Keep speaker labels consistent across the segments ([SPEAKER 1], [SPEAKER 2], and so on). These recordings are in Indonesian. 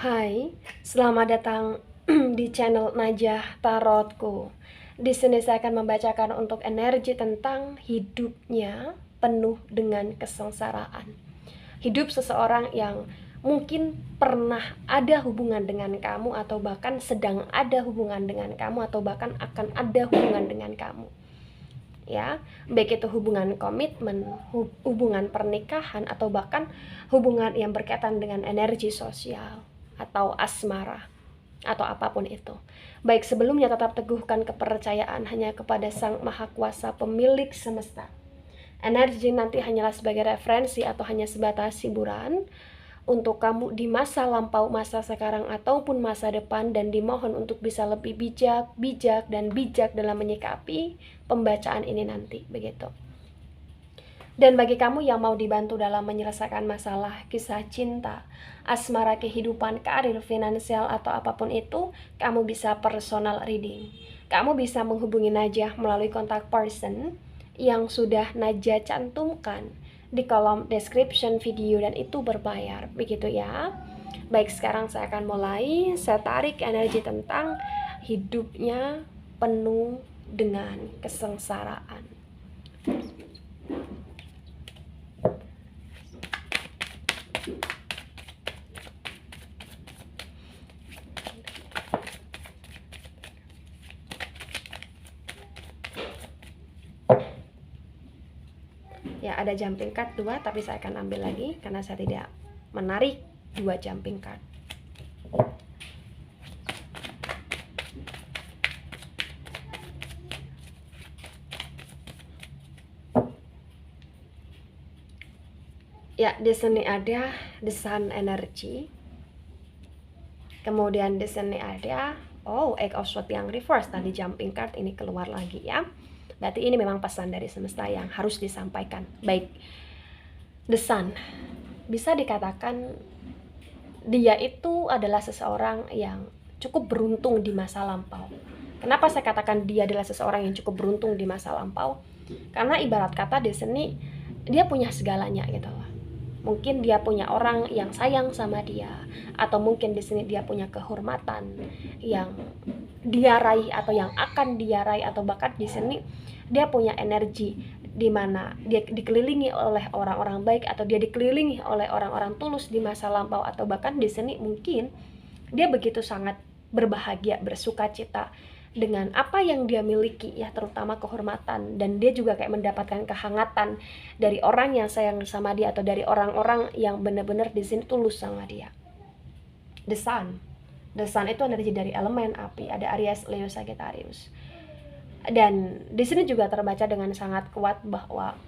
[SPEAKER 1] Hai, selamat datang di channel Najah Tarotku. Di sini saya akan membacakan untuk energi tentang hidupnya penuh dengan kesengsaraan. Hidup seseorang yang mungkin pernah ada hubungan dengan kamu, atau bahkan sedang ada hubungan dengan kamu, atau bahkan akan ada hubungan dengan kamu. Ya, baik itu hubungan komitmen, hubungan pernikahan, atau bahkan hubungan yang berkaitan dengan energi sosial atau asmara atau apapun itu. Baik, sebelumnya tetap teguhkan kepercayaan hanya kepada Sang Maha Kuasa pemilik semesta. Energi nanti hanyalah sebagai referensi atau hanya sebatas hiburan untuk kamu di masa lampau, masa sekarang, ataupun masa depan, dan dimohon untuk bisa lebih bijak dalam menyikapi pembacaan ini nanti, begitu. Dan bagi kamu yang mau dibantu dalam menyelesaikan masalah kisah cinta, asmara, kehidupan, karir, finansial, atau apapun itu, kamu bisa personal reading. Kamu bisa menghubungi Najah melalui kontak person yang sudah Najah cantumkan di kolom description video, dan itu berbayar, begitu ya. Baik, sekarang saya akan mulai. Saya tarik energi tentang hidupnya penuh dengan kesengsaraan. Ya, ada jumping card 2, tapi saya akan ambil lagi karena saya tidak menarik 2 jumping card. Ya, di sini ada the sun energy. Kemudian di sini ada Eight of Swords yang reverse. Tadi jumping card ini keluar lagi ya. Berarti ini memang pesan dari semesta yang harus disampaikan. Baik, the sun, bisa dikatakan dia itu adalah seseorang yang cukup beruntung di masa lampau. Kenapa saya katakan dia adalah seseorang yang cukup beruntung di masa lampau? Karena ibarat kata di sini dia punya segalanya gitu loh. Mungkin dia punya orang yang sayang sama dia, atau mungkin di sini dia punya kehormatan yang dia raih atau yang akan dia raih, atau bahkan di sini dia punya energi di mana dia dikelilingi oleh orang-orang baik, atau dia dikelilingi oleh orang-orang tulus di masa lampau, atau bahkan di sini mungkin dia begitu sangat berbahagia, bersukacita dengan apa yang dia miliki ya, terutama kehormatan, dan dia juga kayak mendapatkan kehangatan dari orang yang sayang sama dia, atau dari orang-orang yang benar-benar di sini tulus sama dia. The sun itu energi dari elemen api, ada Aries, Leo, Sagittarius. Dan di sini juga terbaca dengan sangat kuat bahwa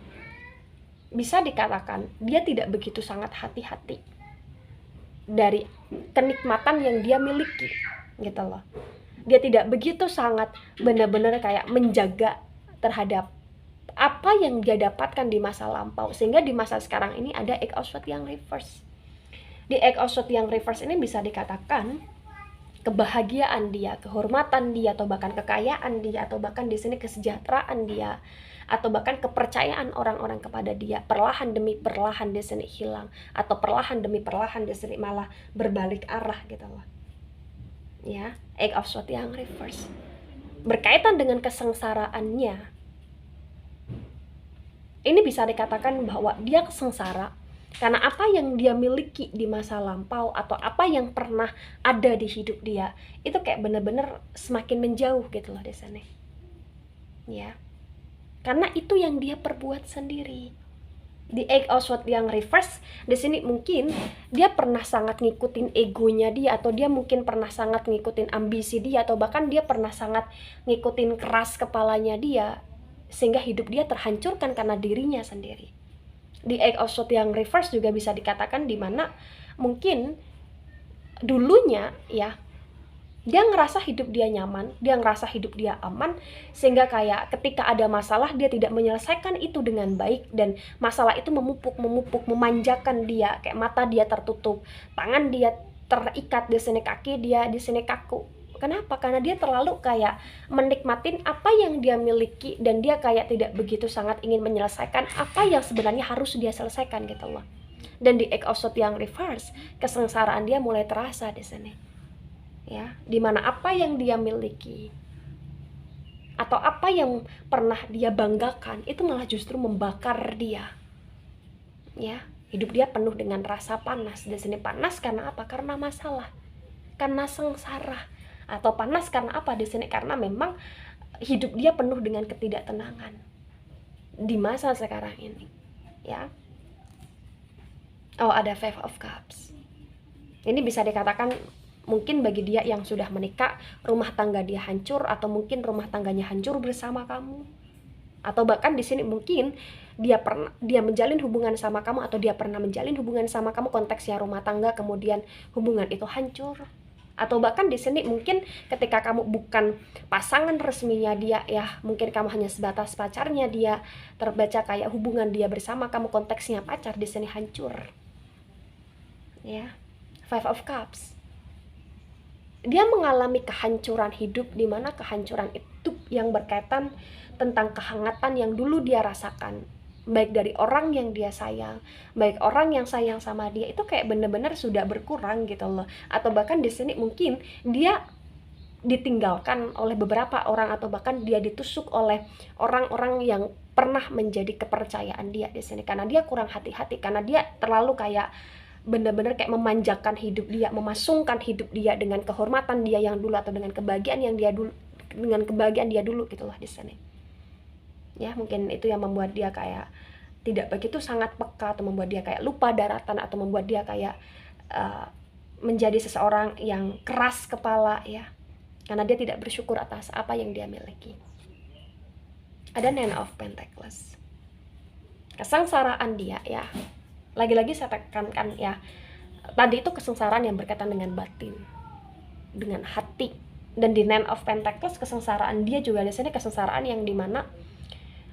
[SPEAKER 1] bisa dikatakan dia tidak begitu sangat hati-hati dari kenikmatan yang dia miliki gitu loh. Dia tidak begitu sangat benar-benar kayak menjaga terhadap apa yang dia dapatkan di masa lampau, sehingga di masa sekarang ini ada Eight of Swords yang reverse. Di Eight of Swords yang reverse ini bisa dikatakan kebahagiaan dia, kehormatan dia, atau bahkan kekayaan dia, atau bahkan di sini kesejahteraan dia, atau bahkan kepercayaan orang-orang kepada dia perlahan demi perlahan di sini hilang, atau perlahan demi perlahan di sini malah berbalik arah gitu loh. Ya, Eight of Swords yang reverse berkaitan dengan kesengsaraannya. Ini bisa dikatakan bahwa dia sengsara karena apa yang dia miliki di masa lampau, atau apa yang pernah ada di hidup dia, itu kayak bener-bener semakin menjauh gitu loh di sana. Ya, karena itu yang dia perbuat sendiri. Di Eight of Swords yang reverse di sini mungkin dia pernah sangat ngikutin egonya dia, atau dia mungkin pernah sangat ngikutin ambisi dia, atau bahkan dia pernah sangat ngikutin keras kepalanya dia, sehingga hidup dia terhancurkan karena dirinya sendiri. Di Eight of Swords yang reverse juga bisa dikatakan di mana mungkin dulunya ya dia ngerasa hidup dia nyaman, dia ngerasa hidup dia aman, sehingga kayak ketika ada masalah dia tidak menyelesaikan itu dengan baik, dan masalah itu memupuk, memanjakan dia, kayak mata dia tertutup, tangan dia terikat di sini, kaki dia di sini kaku. Kenapa? Karena dia terlalu kayak menikmatin apa yang dia miliki, dan dia kayak tidak begitu sangat ingin menyelesaikan apa yang sebenarnya harus dia selesaikan gitu loh. Dan di Eight of Swords yang reverse, kesengsaraan dia mulai terasa di sini. Ya, dimana apa yang dia miliki atau apa yang pernah dia banggakan itu malah justru membakar dia. Ya, hidup dia penuh dengan rasa panas. Di sini panas karena apa? Karena masalah, karena sengsara. Atau panas karena apa di sini? Karena memang hidup dia penuh dengan ketidaktenangan di masa sekarang ini. Ya. Oh, ada Five of Cups. Ini bisa dikatakan mungkin bagi dia yang sudah menikah, rumah tangga dia hancur, atau mungkin rumah tangganya hancur bersama kamu. Atau bahkan di sini mungkin dia menjalin hubungan sama kamu, atau dia pernah menjalin hubungan sama kamu, konteksnya rumah tangga, kemudian hubungan itu hancur. Atau bahkan di sini mungkin ketika kamu bukan pasangan resminya dia, ya mungkin kamu hanya sebatas pacarnya dia, terbaca kayak hubungan dia bersama kamu, konteksnya pacar, di sini hancur. Ya, Five of Cups. Dia mengalami kehancuran hidup, di mana kehancuran itu yang berkaitan tentang kehangatan yang dulu dia rasakan, baik dari orang yang dia sayang, baik orang yang sayang sama dia, itu kayak bener-bener sudah berkurang gitu loh. Atau bahkan di sini mungkin dia ditinggalkan oleh beberapa orang, atau bahkan dia ditusuk oleh orang-orang yang pernah menjadi kepercayaan dia di sini, karena dia kurang hati-hati, karena dia terlalu kayak benar-benar kayak memanjakan hidup dia, memasungkan hidup dia dengan kehormatan dia yang dulu, atau dengan kebahagiaan yang dia dulu, dengan kebahagiaan dia dulu gitulah di sini. Ya, mungkin itu yang membuat dia kayak tidak begitu sangat peka, atau membuat dia kayak lupa daratan, atau membuat dia kayak menjadi seseorang yang keras kepala, ya, karena dia tidak bersyukur atas apa yang dia miliki. Ada Nine of Pentacles. Kesengsaraan dia, ya, lagi-lagi saya tekankan ya, tadi itu kesengsaraan yang berkaitan dengan batin, dengan hati. Dan di Nine of Pentacles, kesengsaraan dia juga di sini kesengsaraan yang dimana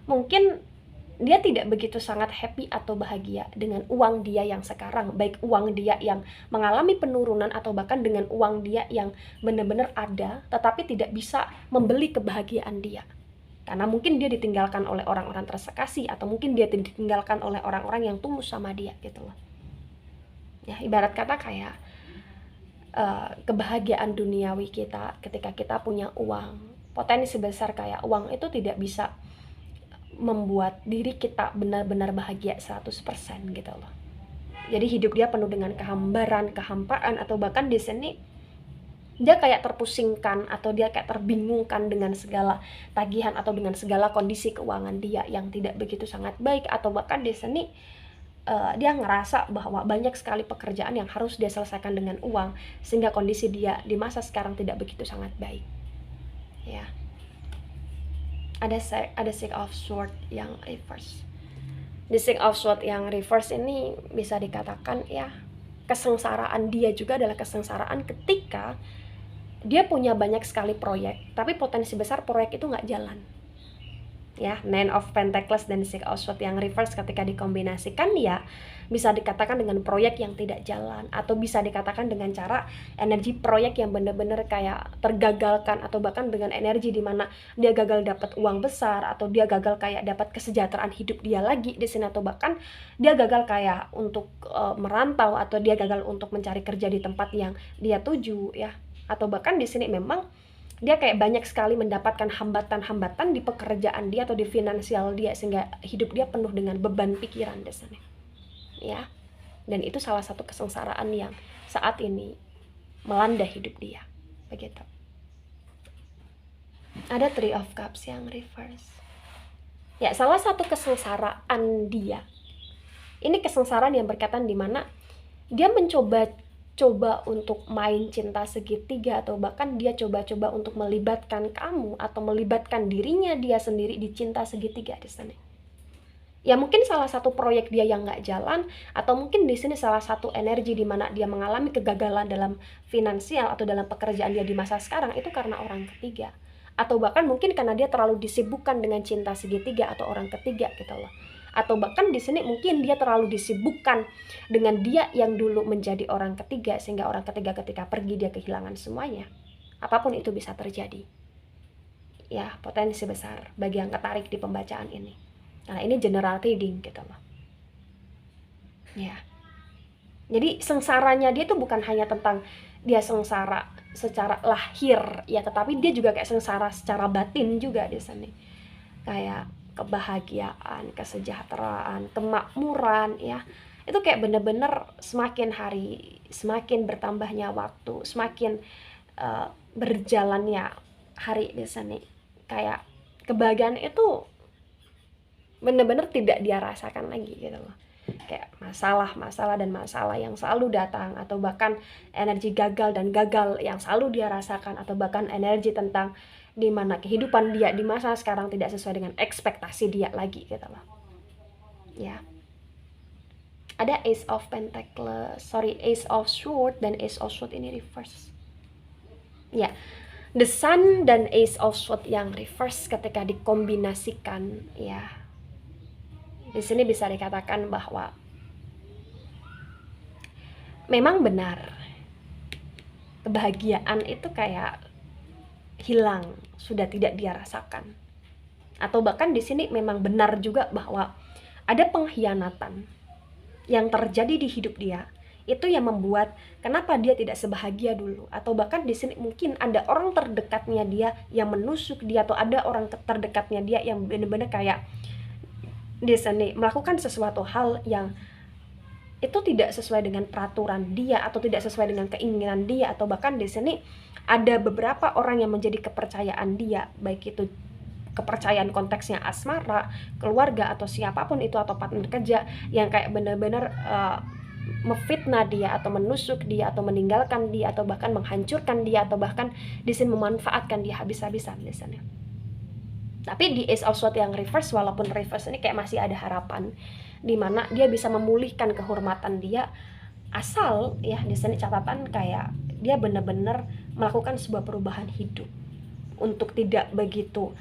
[SPEAKER 1] mungkin dia tidak begitu sangat happy atau bahagia dengan uang dia yang sekarang, baik uang dia yang mengalami penurunan, atau bahkan dengan uang dia yang benar-benar ada tetapi tidak bisa membeli kebahagiaan dia. Karena mungkin dia ditinggalkan oleh orang-orang terkasih, atau mungkin dia ditinggalkan oleh orang-orang yang tulus sama dia gitu loh. Ya, ibarat kata kayak kebahagiaan duniawi kita ketika kita punya uang, potensi besar kayak uang itu tidak bisa membuat diri kita benar-benar bahagia 100% gitu loh. Jadi hidup dia penuh dengan kehambaran, kehampaan, atau bahkan di sini dia kayak terpusingkan, atau dia kayak terbingungkan dengan segala tagihan, atau dengan segala kondisi keuangan dia yang tidak begitu sangat baik. Atau bahkan di sini dia ngerasa bahwa banyak sekali pekerjaan yang harus dia selesaikan dengan uang, sehingga kondisi dia di masa sekarang tidak begitu sangat baik. Ya, ada Six of Swords yang reverse. Di Six of Swords yang reverse ini bisa dikatakan ya, kesengsaraan dia juga adalah kesengsaraan ketika dia punya banyak sekali proyek, tapi potensi besar proyek itu nggak jalan. Ya, Nine of Pentacles dan Six of Swords yang reverse ketika dikombinasikan ya bisa dikatakan dengan proyek yang tidak jalan, atau bisa dikatakan dengan cara energi proyek yang benar-benar kayak tergagalkan, atau bahkan dengan energi di mana dia gagal dapat uang besar, atau dia gagal kayak dapat kesejahteraan hidup dia lagi di sini, atau bahkan dia gagal kayak untuk merantau, atau dia gagal untuk mencari kerja di tempat yang dia tuju ya. Atau bahkan di sini memang dia kayak banyak sekali mendapatkan hambatan-hambatan di pekerjaan dia atau di finansial dia, sehingga hidup dia penuh dengan beban pikiran di sini. Ya. Dan itu salah satu kesengsaraan yang saat ini melanda hidup dia. Begitu. Ada Three of Cups yang reverse. Ya, salah satu kesengsaraan dia. Ini kesengsaraan yang berkaitan di mana dia mencoba untuk main cinta segitiga, atau bahkan dia coba-coba untuk melibatkan kamu atau melibatkan dirinya dia sendiri di cinta segitiga di sini. Ya mungkin salah satu proyek dia yang nggak jalan, atau mungkin di sini salah satu energi di mana dia mengalami kegagalan dalam finansial atau dalam pekerjaan dia di masa sekarang itu karena orang ketiga, atau bahkan mungkin karena dia terlalu disibukkan dengan cinta segitiga atau orang ketiga gitu loh. Atau bahkan di sini mungkin dia terlalu disibukkan dengan dia yang dulu menjadi orang ketiga, sehingga orang ketiga ketika pergi dia kehilangan semuanya. Apapun itu bisa terjadi. Ya, potensi besar bagi yang tertarik di pembacaan ini. Nah, ini general reading gitu loh. Ya. Jadi sengsaranya dia tuh bukan hanya tentang dia sengsara secara lahir ya, tetapi dia juga kayak sengsara secara batin juga di sini. Kayak kebahagiaan, kesejahteraan, kemakmuran ya. Itu kayak bener-bener semakin hari, semakin bertambahnya waktu, semakin berjalannya hari di sini. Kayak kebahagiaan itu bener-bener tidak dia rasakan lagi gitu loh. Kayak masalah dan masalah yang selalu datang, atau bahkan energi gagal dan gagal yang selalu dia rasakan, atau bahkan energi tentang dimana kehidupan dia di masa sekarang tidak sesuai dengan ekspektasi dia lagi gitu loh ya. Ada Ace of Pentacles, Ace of Sword dan Ace of Sword ini reverse ya. The Sun dan Ace of Sword yang reverse ketika dikombinasikan ya, di sini bisa dikatakan bahwa memang benar kebahagiaan itu kayak hilang, sudah tidak dia rasakan. Atau bahkan di sini memang benar juga bahwa ada pengkhianatan yang terjadi di hidup dia. Itu yang membuat kenapa dia tidak sebahagia dulu. Atau bahkan di sini mungkin ada orang terdekatnya dia yang menusuk dia, atau ada orang terdekatnya dia yang benar-benar kayak di sini melakukan sesuatu hal yang itu tidak sesuai dengan peraturan dia, atau tidak sesuai dengan keinginan dia, atau bahkan di sini ada beberapa orang yang menjadi kepercayaan dia, baik itu kepercayaan konteksnya asmara, keluarga, atau siapapun itu, atau partner kerja yang kayak benar-benar memfitnah dia, atau menusuk dia, atau meninggalkan dia, atau bahkan menghancurkan dia, atau bahkan di sini memanfaatkan dia habis-habisan di sana. Tapi di Ace of Swords yang reverse, walaupun reverse ini kayak masih ada harapan, dimana dia bisa memulihkan kehormatan dia, asal ya di sini catatan kayak dia benar-benar melakukan sebuah perubahan hidup untuk tidak begitu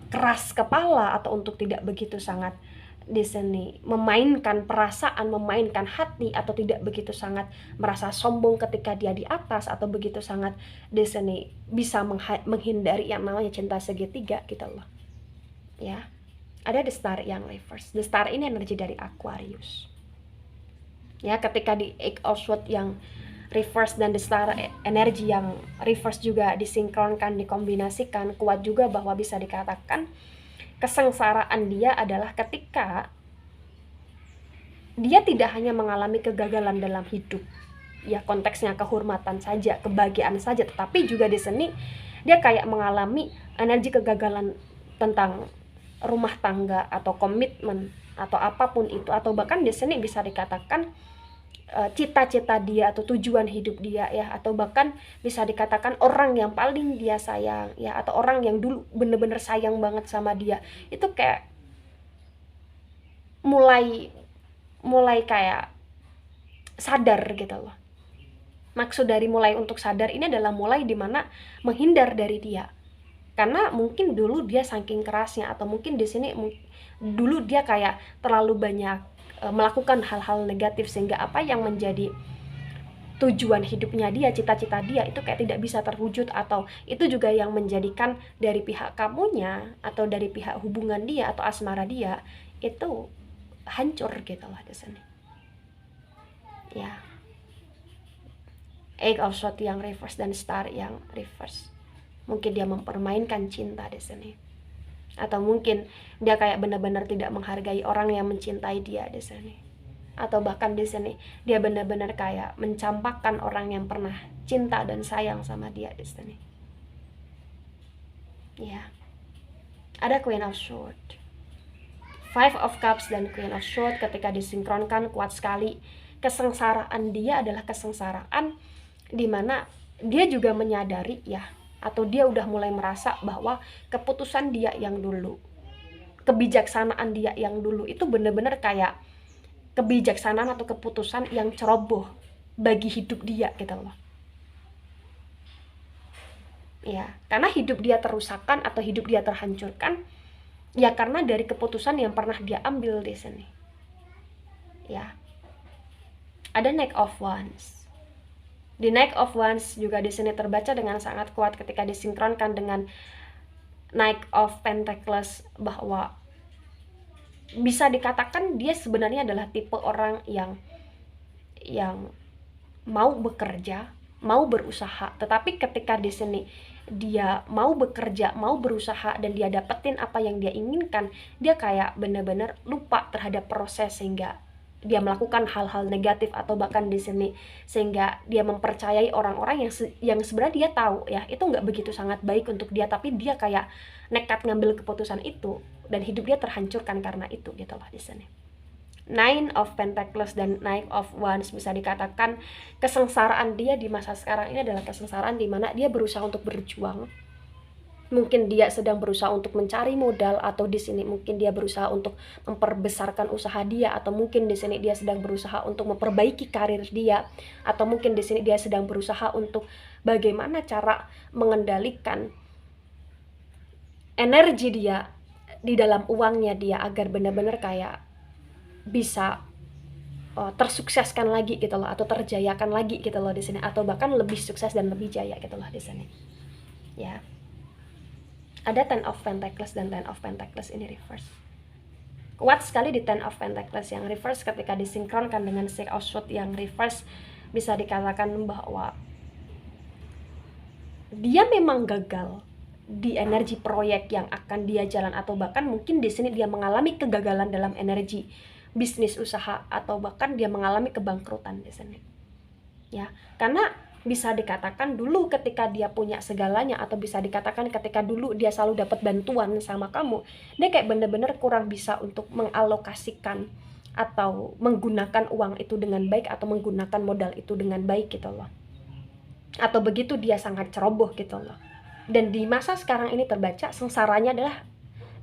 [SPEAKER 1] keras kepala, atau untuk tidak begitu sangat di sini memainkan perasaan, memainkan hati, atau tidak begitu sangat merasa sombong ketika dia di atas, atau begitu sangat di sini bisa menghindari yang namanya cinta segitiga gitu loh ya. Ada The Star yang reverse. The Star ini energi dari Aquarius ya. Ketika di Eight of Swords yang reverse dan The Star energi yang reverse juga disinkronkan, dikombinasikan, kuat juga bahwa bisa dikatakan kesengsaraan dia adalah ketika dia tidak hanya mengalami kegagalan dalam hidup ya, konteksnya kehormatan saja, kebahagiaan saja, tetapi juga di sini dia kayak mengalami energi kegagalan tentang rumah tangga, atau komitmen, atau apapun itu, atau bahkan di sini bisa dikatakan cita-cita dia atau tujuan hidup dia ya, atau bahkan bisa dikatakan orang yang paling dia sayang ya, atau orang yang dulu bener-bener sayang banget sama dia, itu kayak mulai kayak sadar gitu loh. Maksud dari mulai untuk sadar ini adalah mulai dimana menghindar dari dia, karena mungkin dulu dia saking kerasnya, atau mungkin di sini dulu dia kayak terlalu banyak melakukan hal-hal negatif, sehingga apa yang menjadi tujuan hidupnya dia, cita-cita dia itu kayak tidak bisa terwujud, atau itu juga yang menjadikan dari pihak kamunya, atau dari pihak hubungan dia atau asmara dia itu hancur gitu lah di sini ya. Eight of Swords yang reverse dan Star yang reverse, mungkin dia mempermainkan cinta di sini, atau mungkin dia kayak benar-benar tidak menghargai orang yang mencintai dia di sini, atau bahkan di sini dia benar-benar kayak mencampakkan orang yang pernah cinta dan sayang sama dia di sini ya. Ada Queen of Swords, Five of Cups dan Queen of Swords ketika disinkronkan kuat sekali. Kesengsaraan dia adalah kesengsaraan dimana dia juga menyadari ya, atau dia udah mulai merasa bahwa keputusan dia yang dulu, kebijaksanaan dia yang dulu itu benar-benar kayak kebijaksanaan atau keputusan yang ceroboh bagi hidup dia gitu loh ya. Karena hidup dia terusakkan atau hidup dia terhancurkan ya karena dari keputusan yang pernah dia ambil di sini ya. Ada Knight of Wands. Di Knight of Wands juga di sini terbaca dengan sangat kuat ketika disinkronkan dengan Knight of Pentacles, bahwa bisa dikatakan dia sebenarnya adalah tipe orang yang yang mau bekerja, mau berusaha. Tetapi ketika di sini dia mau bekerja, mau berusaha, dan dia dapetin apa yang dia inginkan, dia kayak bener-bener lupa terhadap proses, sehingga dia melakukan hal-hal negatif, atau bahkan di sini sehingga dia mempercayai orang-orang yang sebenarnya dia tahu ya itu nggak begitu sangat baik untuk dia, tapi dia kayak nekat ngambil keputusan itu, dan hidup dia terhancurkan karena itu gitu loh di sini. Nine of Pentacles dan Knight of Wands bisa dikatakan kesengsaraan dia di masa sekarang ini adalah kesengsaraan di mana dia berusaha untuk berjuang. Mungkin dia sedang berusaha untuk mencari modal, atau di sini mungkin dia berusaha untuk memperbesarkan usaha dia, atau mungkin di sini dia sedang berusaha untuk memperbaiki karir dia, atau mungkin di sini dia sedang berusaha untuk bagaimana cara mengendalikan energi dia di dalam uangnya dia agar benar-benar kayak bisa tersukseskan lagi gitu loh, atau terjayakan lagi gitu loh di sini, atau bahkan lebih sukses dan lebih jaya gitu loh di sini. Ya. Ada Ten of Pentacles dan Ten of Pentacles ini reverse. Kuat sekali di Ten of Pentacles yang reverse ketika disinkronkan dengan Six of Swords yang reverse, bisa dikatakan bahwa dia memang gagal di energi proyek yang akan dia jalan, atau bahkan mungkin di sini dia mengalami kegagalan dalam energi bisnis usaha, atau bahkan dia mengalami kebangkrutan di sini. Ya, karena bisa dikatakan dulu ketika dia punya segalanya, atau bisa dikatakan ketika dulu dia selalu dapat bantuan sama kamu, dia kayak bener-bener kurang bisa untuk mengalokasikan atau menggunakan uang itu dengan baik, atau menggunakan modal itu dengan baik gitu loh. Atau begitu dia sangat ceroboh gitu loh. Dan di masa sekarang ini terbaca sengsaranya adalah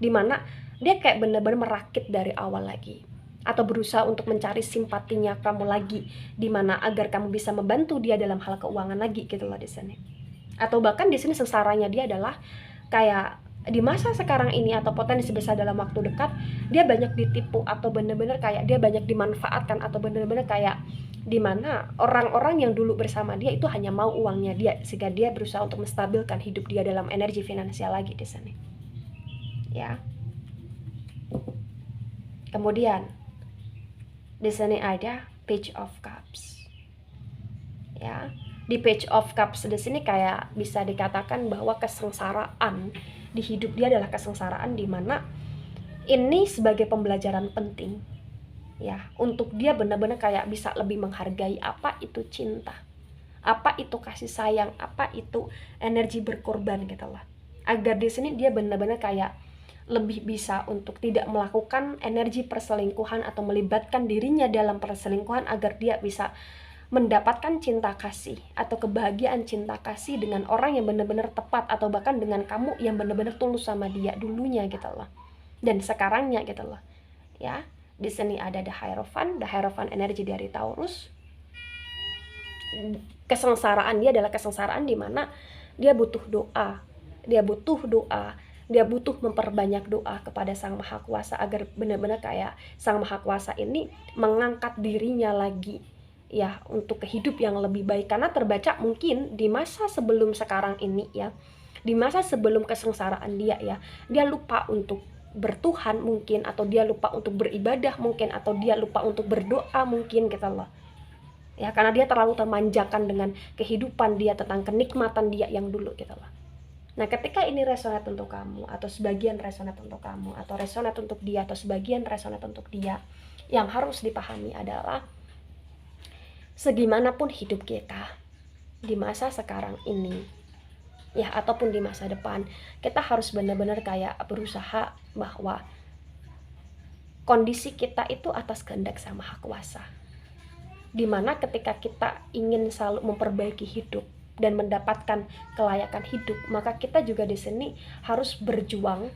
[SPEAKER 1] dimana dia kayak bener-bener merakit dari awal lagi, atau berusaha untuk mencari simpatinya kamu lagi, dimana agar kamu bisa membantu dia dalam hal keuangan lagi gitu loh di sini. Atau bahkan di sini sengsaranya dia adalah kayak di masa sekarang ini, atau potensi besar dalam waktu dekat, dia banyak ditipu, atau bener-bener kayak dia banyak dimanfaatkan, atau bener-bener kayak dimana orang-orang yang dulu bersama dia itu hanya mau uangnya dia, sehingga dia berusaha untuk menstabilkan hidup dia dalam energi finansial lagi di sini. Ya. Kemudian di sini ada Page of Cups. Ya, di Page of Cups di sini kayak bisa dikatakan bahwa kesengsaraan di hidup dia adalah kesengsaraan di mana ini sebagai pembelajaran penting. Ya, untuk dia benar-benar kayak bisa lebih menghargai apa itu cinta, apa itu kasih sayang, apa itu energi berkorban gitu lah. Agar di sini dia benar-benar kayak lebih bisa untuk tidak melakukan energi perselingkuhan atau melibatkan dirinya dalam perselingkuhan, agar dia bisa mendapatkan cinta kasih atau kebahagiaan cinta kasih dengan orang yang benar-benar tepat, atau bahkan dengan kamu yang benar-benar tulus sama dia dulunya gitu loh, dan sekarangnya gitu loh. Ya, di sini ada The Hierophant energi dari Taurus. Kesengsaraan dia adalah kesengsaraan di mana dia butuh doa, dia butuh memperbanyak doa kepada Sang Maha Kuasa, agar benar-benar kayak Sang Maha Kuasa ini mengangkat dirinya lagi ya untuk kehidup yang lebih baik. Karena terbaca mungkin di masa sebelum sekarang ini ya, di masa sebelum kesengsaraan dia ya, dia lupa untuk bertuhan mungkin, atau dia lupa untuk beribadah mungkin, atau dia lupa untuk berdoa mungkin gitu loh. Ya, karena dia terlalu termanjakan dengan kehidupan dia, tentang kenikmatan dia yang dulu gitu loh. Nah, ketika ini resonate untuk kamu, atau sebagian resonate untuk kamu, atau resonate untuk dia, atau sebagian resonate untuk dia, yang harus dipahami adalah segimanapun hidup kita di masa sekarang ini ya, ataupun di masa depan, kita harus benar-benar kayak berusaha bahwa kondisi kita itu atas kehendak Sang Maha Kuasa, dimana ketika kita ingin selalu memperbaiki hidup dan mendapatkan kelayakan hidup, maka kita juga di sini harus berjuang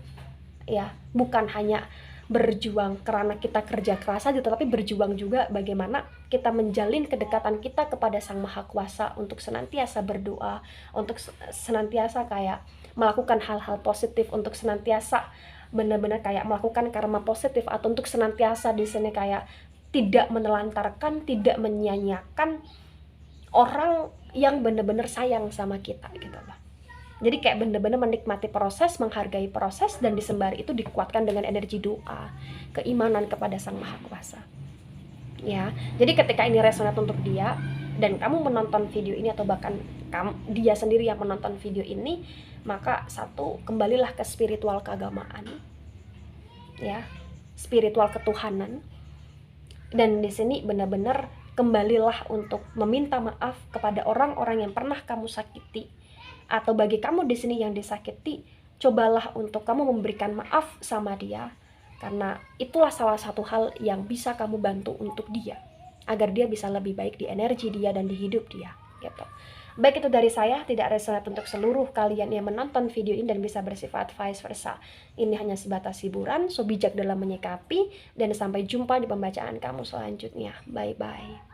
[SPEAKER 1] ya, bukan hanya berjuang karena kita kerja keras saja, tetapi berjuang juga bagaimana kita menjalin kedekatan kita kepada Sang Maha Kuasa, untuk senantiasa berdoa, untuk senantiasa kayak melakukan hal-hal positif, untuk senantiasa benar-benar kayak melakukan karma positif, atau untuk senantiasa di sini kayak tidak menelantarkan, tidak menyia-nyiakan orang yang benar-benar sayang sama kita gitu loh. Jadi kayak bener-bener menikmati proses, menghargai proses, dan disembari itu dikuatkan dengan energi doa, keimanan kepada Sang Maha Kuasa. ya. Jadi ketika ini resonate untuk dia dan kamu menonton video ini, atau bahkan dia sendiri yang menonton video ini, maka satu, kembalilah ke spiritual keagamaan, ya, spiritual ketuhanan. Dan di sini benar-benar kembalilah untuk meminta maaf kepada orang-orang yang pernah kamu sakiti, atau bagi kamu di sini yang disakiti, cobalah untuk kamu memberikan maaf sama dia, karena itulah salah satu hal yang bisa kamu bantu untuk dia, agar dia bisa lebih baik di energi dia dan di hidup dia, gitu. Baik, itu dari saya, tidak resonate untuk seluruh kalian yang menonton video ini dan bisa bersifat vice versa. Ini hanya sebatas hiburan, so bijak dalam menyikapi, dan sampai jumpa di pembacaan kamu selanjutnya. Bye-bye.